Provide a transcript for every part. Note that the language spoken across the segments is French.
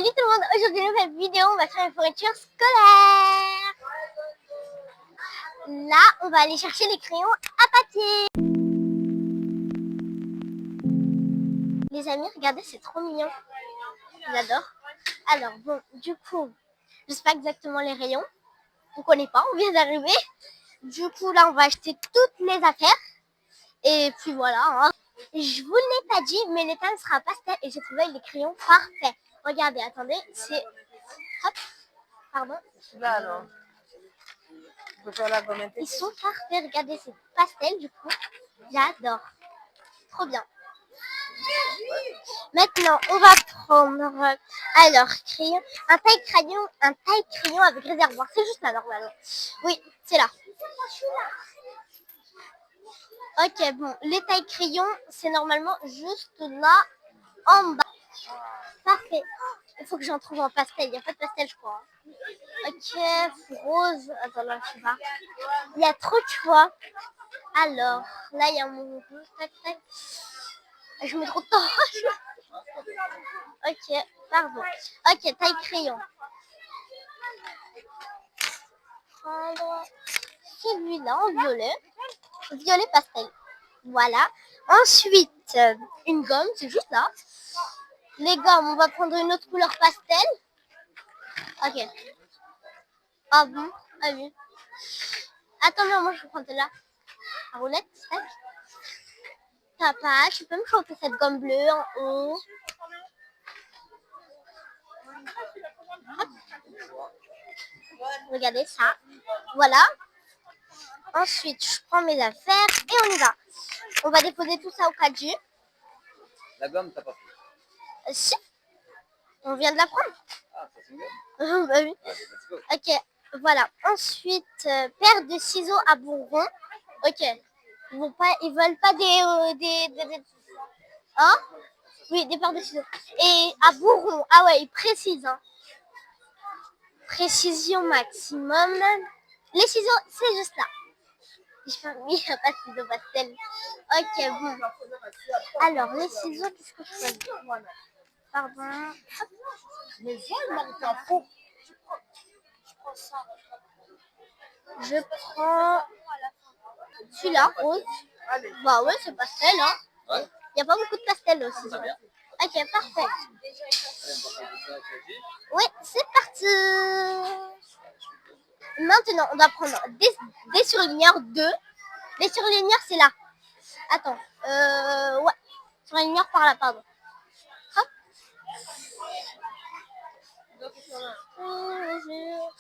Salut tout le monde, aujourd'hui nouvelle vidéo, on va faire une fourniture scolaire. Là, on va aller chercher les crayons à papier. Les amis, regardez, c'est trop mignon. J'adore. Alors bon, du coup, je sais pas exactement les rayons. On connaît pas, on vient d'arriver. Du coup, là, on va acheter toutes les affaires. Et puis voilà. Hein. Je vous l'ai pas dit, mais l'étal sera pastel et j'ai trouvé les crayons parfaits. Regardez, attendez, c'est... Hop, pardon. Là, alors. Ils sont parfaits, regardez, c'est pastel du coup. J'adore. Trop bien. Maintenant, on va prendre alors crayon, un taille-crayon avec réservoir. C'est juste là normalement. Oui, c'est là. Ok, bon, les tailles-crayons, c'est normalement juste là en bas. Parfait. Il faut que j'en trouve en pastel. Il n'y a pas de pastel, je crois. Ok, rose. Attends, là, je sais pas. Il y a trop de choix. Alors, là, il y a mon... Tac, tac. Je mets trop de temps. Ok, pardon. Ok, taille crayon. Prendre celui-là en violet. Violet pastel. Voilà. Ensuite, une gomme, c'est juste là. Les gommes, on va prendre une autre couleur pastel. Ok. Ah bon? Ah oui. Attends, non, moi je vais prendre celle-là. La roulette, tac. Papa, tu peux me chauffer cette gomme bleue en haut? Hop. Regardez ça. Voilà. Ensuite, je prends mes affaires et on y va. On va déposer tout ça au casier. La gomme, t'as pas fait? Si. On vient de la prendre. Ah, ça c'est une gomme? Bah oui. Allez, let's go. Ok, voilà. Ensuite, paire de ciseaux à bourron. Ok. Ils veulent pas des... Hein? Oui, des paires de ciseaux. Et à bourron. Ah ouais, ils précisent. Hein. Précision maximum. Les ciseaux, c'est juste là. Il n'y a pas de ciseaux pastel. Ok, bon. Alors, les ciseaux, qu'est-ce que je choisis? Pardon. Mais voilà, Marie, t'es un faux. Je prends celui-là, rose. Allez. Bah ouais, c'est pastel, hein. Ouais. Il n'y a pas beaucoup de pastel aussi. Très bien. Ok, parfait. Allez, Oui, c'est parti. Maintenant, on va prendre des surligneurs 2. Les surligneurs, c'est là. Attends. Ouais. Surligneurs par là, pardon. Hop.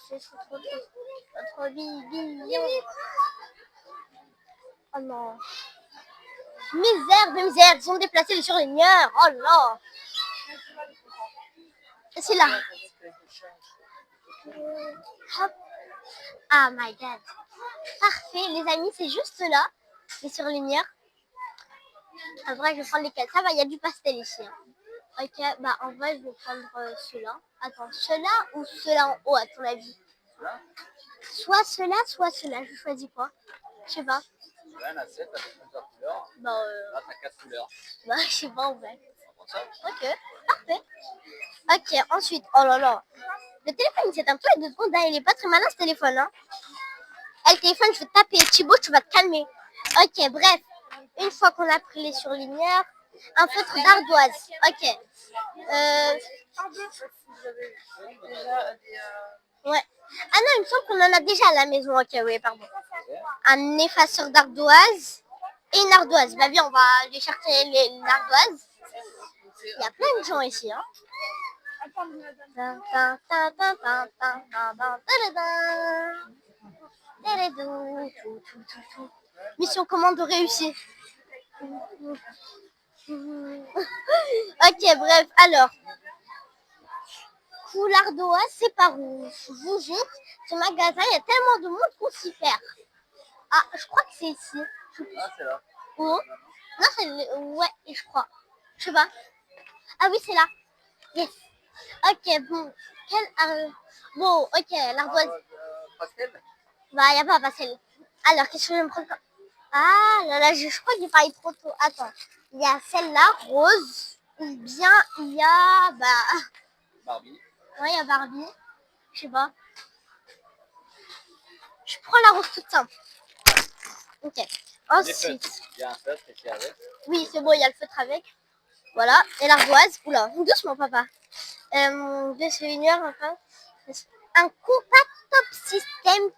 C'est trop mignon. Oh non. Misère, ils ont déplacé les surligneurs. Oh là. C'est là. Hop. Ah my god. Parfait, les amis, c'est juste là. Les surligneurs. En vrai, je vais prendre lesquels. Ça va, il y a du pastel ici. Hein. Ok, bah en vrai, je vais prendre ceux-là. Attends, ceux-là ou ceux-là en haut, à ton avis? Soit ceux-là, soit ceux-là. Je choisis quoi? Je sais pas. Là, on a 7 avec plusieurs couleurs. Bah, Là, t'as 4 couleurs. bah je sais pas en fait. On prend ça? Ok, parfait. Ok, ensuite, oh là là. Le téléphone, il s'éteint tous les 2 secondes. Hein. Il est pas très malin ce téléphone. Hein. Eh, le téléphone, je vais te taper. Thibaut, tu vas te calmer. Ok, bref. Une fois qu'on a pris les surligneurs, un feutre d'ardoise. Ok. Ouais. Ah non, il me semble qu'on en a déjà à la maison. Ok, oui, pardon. Un effaceur d'ardoise et une ardoise. Bah viens, on va aller chercher l'ardoise. Il y a plein de gens ici. Hein. Mission commande réussie. Ok, bref, alors. Coulardoa, c'est par où? Je vous jure, ce magasin, il y a tellement de monde qu'on s'y perd. Ah, je crois que c'est ici. Ah, c'est là. Oh. Non, c'est ouais, je crois. Je sais pas. Ah oui, c'est là. Yes. Ok, bon. Bon, ok, l'ardoise. Pastel? Bah, il n'y a pas pastel. Alors, qu'est-ce que je vais me prendre? Ah là là, je crois que j'ai parlé trop tôt. Attends. Il y a celle-là, rose. Ou bien il y a... Bah... Barbie. Ouais, il y a Barbie. Je sais pas. Je prends la rose toute simple. Ok. Les Ensuite, feutres. Il y a un feutre ici avec. oui, c'est bon, il y a le feutre avec. Voilà. Et l'ardoise. Oula, doucement, papa. Deux souvenirs, enfin. Un compas top système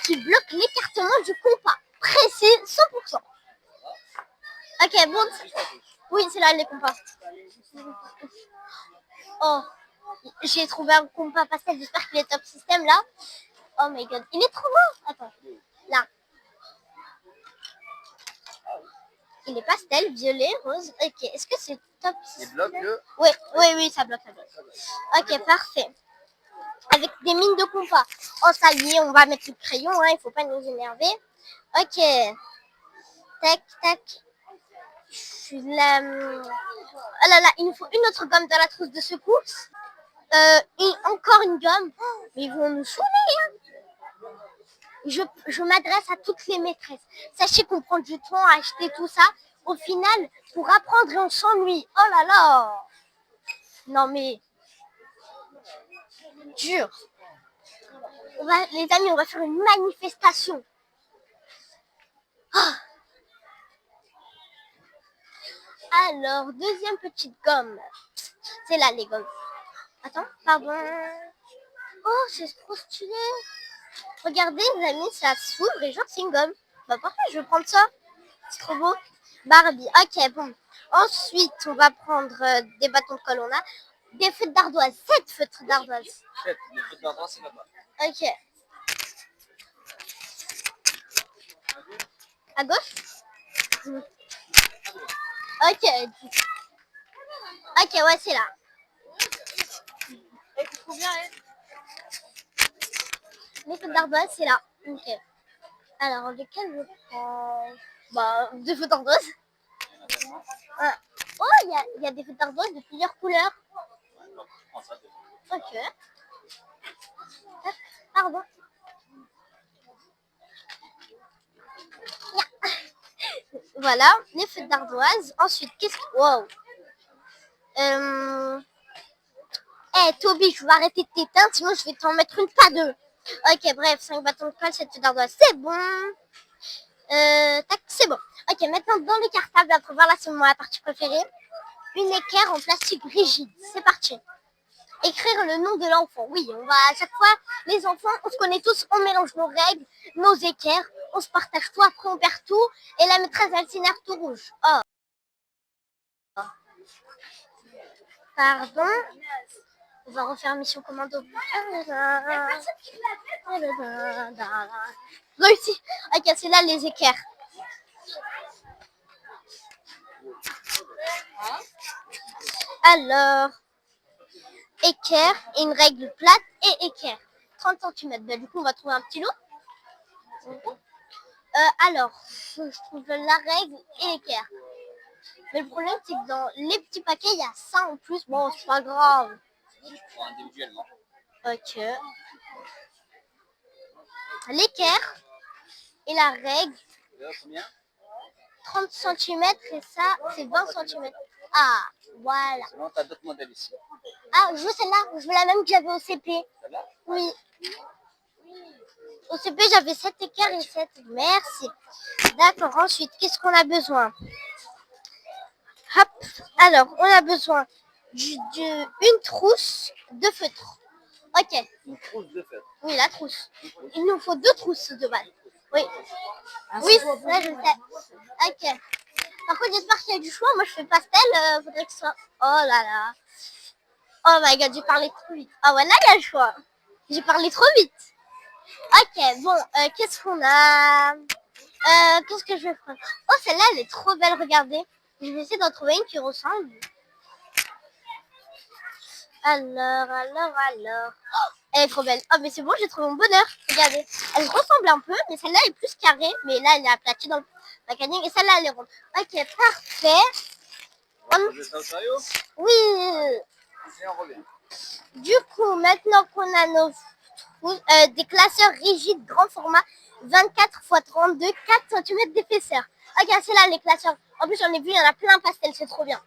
qui bloque l'écartement du compas. Précis, 100%. Ok, bon. Oui, c'est là les compas. Oh, j'ai trouvé un compas pastel. J'espère qu'il est top système là. Oh my god, il est trop beau. Attends, là. Il est pastel, violet, rose. Ok, est-ce que c'est top Il bloque le. Oui, oui, ça bloque, ça bloque. Ok, parfait. Avec des mines de compas. Oh, ça y est, on va mettre le crayon, hein, il faut pas nous énerver. Ok. Tac, tac. Je suis là. Oh là là, il nous faut une autre gomme dans la trousse de secours. Encore une gomme. Oh, mais ils vont nous saouler, hein. Je m'adresse à toutes les maîtresses. Sachez qu'on prend du temps à acheter tout ça. Au final, pour apprendre, on s'ennuie. Oh là là. Non mais, dur. Les amis, on va faire une manifestation. Ah. Alors, deuxième petite gomme. C'est là les gommes. Attends, pardon. Oh, c'est trop stylé. Regardez les amis, ça s'ouvre et genre c'est une gomme. Bah parfait, je vais prendre ça. C'est trop beau. Barbie. Ok, bon. Ensuite, on va prendre des bâtons de colle. On a des feutres d'ardoise. 7 feutres d'ardoise. Les feutres d'ardoise, c'est là-bas. Ok. À gauche. Ok. Ok, ouais, c'est là. C'est trop bien, hein. Les feutres d'ardoise, c'est là. Ok. Alors, lesquels je prends? Bah, deux feutres d'ardoise. Ah. Oh, il y a des feutres d'ardoise de plusieurs couleurs. Ok. Pardon. Voilà, les feutres d'ardoise. Ensuite, qu'est-ce que... Wow. Toby, je vais arrêter de t'éteindre, sinon je vais t'en mettre une, pas deux. Ok, bref, 5 bâtons de colle, 7 feutres d'ardoise, c'est bon. Tac, c'est bon. Ok, maintenant dans le cartable, après voir là, c'est ma partie préférée. Une équerre en plastique rigide. C'est parti. Écrire le nom de l'enfant. Oui, on va à chaque fois, les enfants, on se connaît tous, on mélange nos règles, nos équerres, on se partage tout, après on perd tout, et la maîtresse elle s'énerve tout rouge. Oh. Pardon. On va refaire mission commando. Réussi. Ok, c'est là les équerres. Alors, équerre et une règle plate et équerre. 30 cm. Ben, du coup, on va trouver un petit lot. Alors, je trouve la règle et l'équerre. Mais le problème, c'est que dans les petits paquets, il y a ça en plus. Bon, c'est pas grave. Je prends individuellement. Ok. L'équerre et la règle. Combien? 30 cm et ça, c'est 20 cm. Ah, voilà. Sinon, tu as d'autres modèles ici. Ah, je veux celle-là. Je veux la même que j'avais au CP. Celle-là? Oui. Au CP, j'avais 7 équerres et 7. Merci. D'accord. Ensuite, qu'est-ce qu'on a besoin? Hop. Alors, on a besoin d'une trousse de feutre. Ok. Une trousse de feutre. Oui, la trousse. Il nous faut 2 trousses de balle. Oui. Oui, ça je sais. Ok. Par contre, j'espère qu'il y a du choix. Moi, je fais pastel. Faudrait que ce soit... Oh là là. Oh my god, j'ai parlé trop vite. Ah ouais, là, il y a le choix. J'ai parlé trop vite. Ok, bon, qu'est-ce qu'on a? Qu'est-ce que je vais prendre? Oh, celle-là, elle est trop belle, regardez. Je vais essayer d'en trouver une qui ressemble. Alors. Oh, elle est trop belle. Oh, mais c'est bon, j'ai trouvé mon bonheur. Regardez. Elle ressemble un peu, mais celle-là est plus carrée. Mais là, elle est aplatie dans le packaging. Et celle-là, elle est ronde. Ok, parfait. Oui. Et on revient. Du coup, maintenant qu'on a des classeurs rigides grand format, 24 x 32, 4 cm d'épaisseur. Ok, c'est là les classeurs. En plus, j'en ai vu, il y en a plein pastel, c'est trop bien.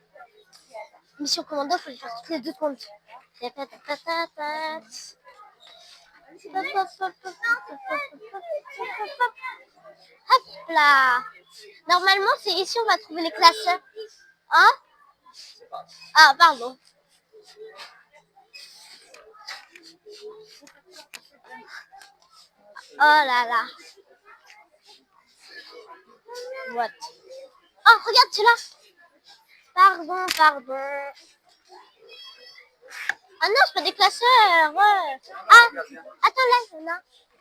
Mission commando, il faut les faire toutes les 2 secondes. Hop là. Normalement, c'est ici on va trouver les classeurs. Hein? Ah, pardon. Oh là là. What? Oh, regarde, tu l'as. Pardon. Ah non, c'est pas des classeurs. Ouais. Ah, attends là,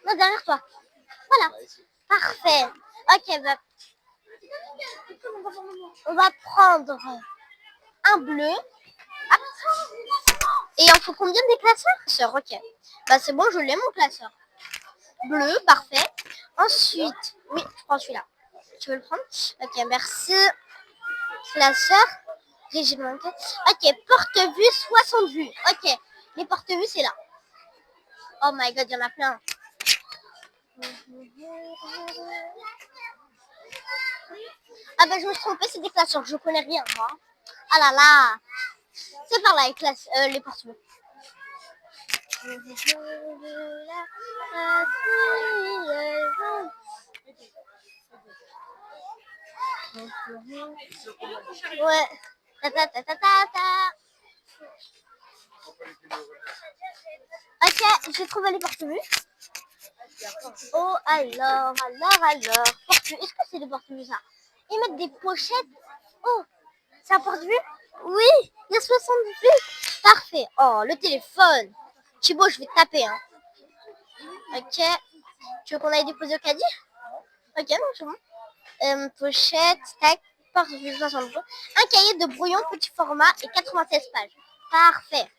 non, derrière toi. Voilà. Parfait. Ok, bah, on va prendre un bleu. Hop. Et il en faut combien des classeurs? Ok. Bah c'est bon, je l'ai mon classeur. Bleu, parfait. Ensuite, oui, je prends celui-là. Tu veux le prendre? Ok, merci. Classeur. Régime. Ok, porte-vue, 60 vues. Ok, les porte-vues, c'est là. Oh my god, il y en a plein. Ah bah je me suis trompée, c'est des classeurs, je connais rien moi. Ah là là. C'est par là les porte-vues. Ouais. Ok, j'ai trouvé les porte-vues. Oh, alors. Porte-vue. Est-ce que c'est des porte-vues ça? Ils mettent des pochettes. Oh, c'est un porte-vue? Oui, il y a 60 vues. Parfait. Oh, le téléphone. Thibaut, je vais te taper. Hein. Ok. Tu veux qu'on aille déposer au caddie? Ok, non, c'est bon. Pochette, tac, porte-vue 60 vues. Un cahier de brouillon petit format et 96 pages. Parfait.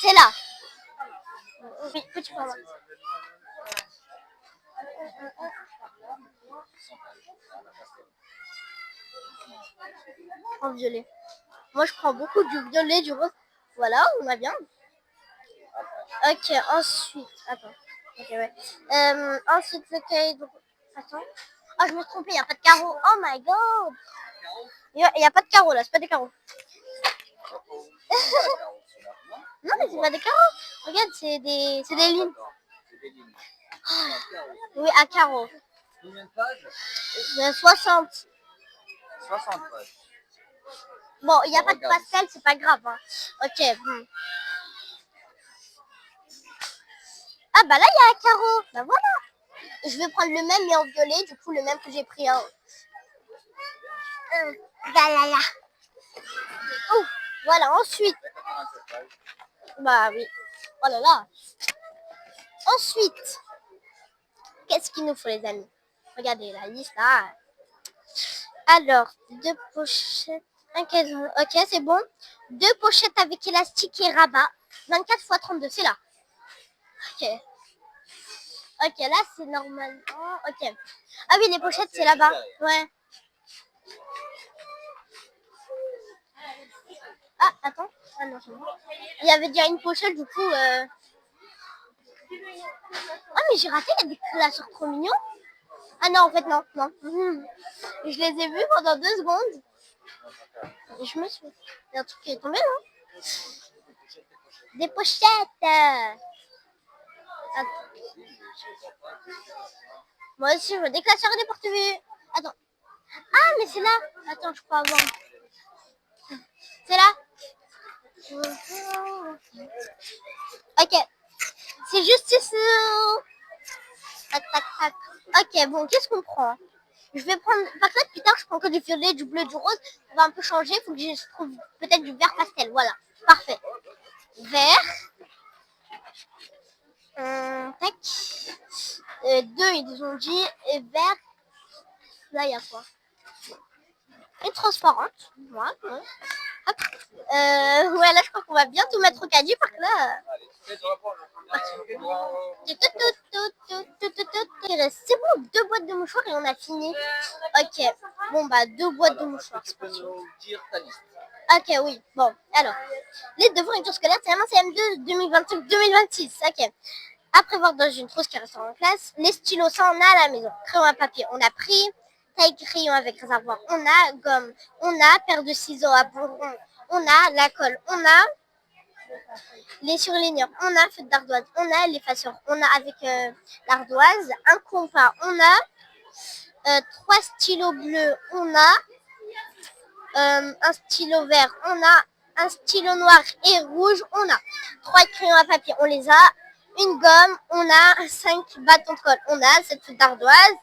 C'est là. Oui, petit format. En violet. Moi, je prends beaucoup du violet, du rose. Voilà, on a bien. Ok, ensuite. Attends. Ok, ouais. Ensuite, le cahier de... Attends. Oh, je me suis trompée, il n'y a pas de carreaux. Oh my god. Il n'y a pas de carreaux là, c'est pas des carreaux. Non, mais c'est pas des carreaux. Regarde, c'est des lignes. Oui, à carreaux. Combien de pages? 60. 60 pages. Bon, il n'y a pas de pastel, c'est pas grave. Hein. Ok. Ah bah là, il y a un carreau. Bah voilà. Je vais prendre le même mais en violet, du coup le même que j'ai pris en... Voilà. Oh, voilà, ensuite. Bah oui. Oh là là. Ensuite, qu'est-ce qu'il nous faut les amis? Regardez la liste là. Alors, 2 pochettes, un caisson. Ok, c'est bon. 2 pochettes avec élastique et rabat. 24 x 32, c'est là. Ok. Ok, là c'est normalement... Ok. Ah oui, les pochettes c'est là-bas. Ouais. Ah, attends. Ah non, c'est bon. Il y avait déjà une pochette, du coup... Ah, mais j'ai raté, il y a des classeurs trop mignons. Ah non, en fait, non. Je les ai vus pendant 2 secondes. Et je me suis... Il y a un truc qui est tombé, non? Des pochettes. Attends. Moi aussi, je veux des classeurs et des porte-vues. Attends. Ah, mais c'est là. Attends, je crois avant. C'est là. Ok. C'est juste ici. Tac, tac, tac. Ok, bon, qu'est-ce qu'on prend? Je vais prendre... Par contre, plus tard, je prends que du violet, du bleu, du rose. On va un peu changer. Il faut que je trouve peut-être du vert pastel. Voilà. Parfait. Vert. Tac. 2, ils ont dit. Et vert. Là, il y a quoi? Et transparente. Moi, ouais. Hop. Ouais, là, je crois qu'on va bientôt mettre au caddie parce que là... C'est bon, 2 boîtes de mouchoirs et on a fini. Ok. Bon, bah, 2 boîtes de mouchoirs. Tu peux nous dire ta liste? Ok, oui. Bon, alors. Les devoirs et scolaires, c'est CM2 2025-2026. Ok. À prévoir dans une trousse qui reste en classe. Les stylos, ça, on a à la maison. Crayon à papier, on a pris. Taille crayon avec réservoir, on a. Gomme, on a. Paire de ciseaux à bourron, on a. La colle, on a. Les surligneurs, on a feutre d'ardoise, on a l'effaceur, on a avec l'ardoise, un compas, on a 3 stylos bleus, on a un stylo vert, on a un stylo noir et rouge, on a 3 crayons à papier, on les a, une gomme, on a 5 bâtons de colle, on a cette feutre d'ardoise.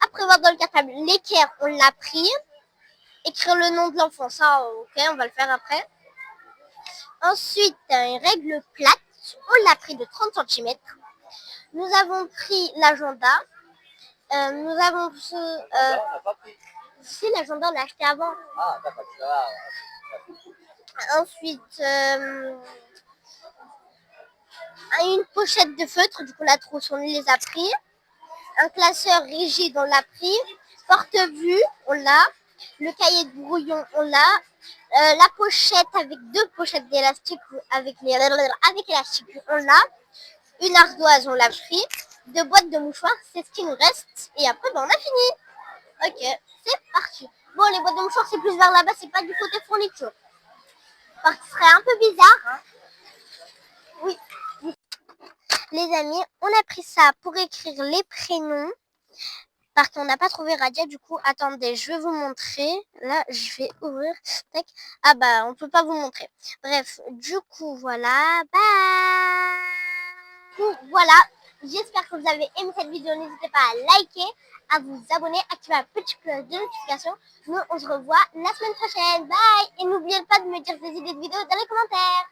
Après voir dans le cartable, l'équerre, on l'a pris. Écrire le nom de l'enfant, ça, ok, on va le faire après. Ensuite, une règle plate, on l'a pris de 30 cm. Nous avons pris l'agenda. Nous avons ce... Là, on n'a pas pris. si, l'agenda, on l'a acheté avant. Ah, d'accord. Là, Ensuite, une pochette de feutre, du coup la trousse, on les a pris. Un classeur rigide, on l'a pris. Porte-vue, on l'a. Le cahier de brouillon, on l'a. La pochette avec 2 pochettes d'élastique avec élastique, on l'a. Une ardoise, on l'a pris. 2 boîtes de mouchoirs, c'est ce qui nous reste. Et après, ben, on a fini. Ok, c'est parti. Bon, les boîtes de mouchoirs, c'est plus vers là-bas, c'est pas du côté fourniture. Parce que ce serait un peu bizarre. Oui. Les amis, on a pris ça pour écrire les prénoms. Parce qu'on n'a pas trouvé Radia, du coup, attendez, je vais vous montrer. Là, je vais ouvrir. Tac. Ah bah, on peut pas vous montrer. Bref, du coup, voilà. Bye. Voilà. J'espère que vous avez aimé cette vidéo. N'hésitez pas à liker, à vous abonner, activer la petite cloche de notification. Nous, on se revoit la semaine prochaine. Bye. Et n'oubliez pas de me dire des idées de vidéos dans les commentaires.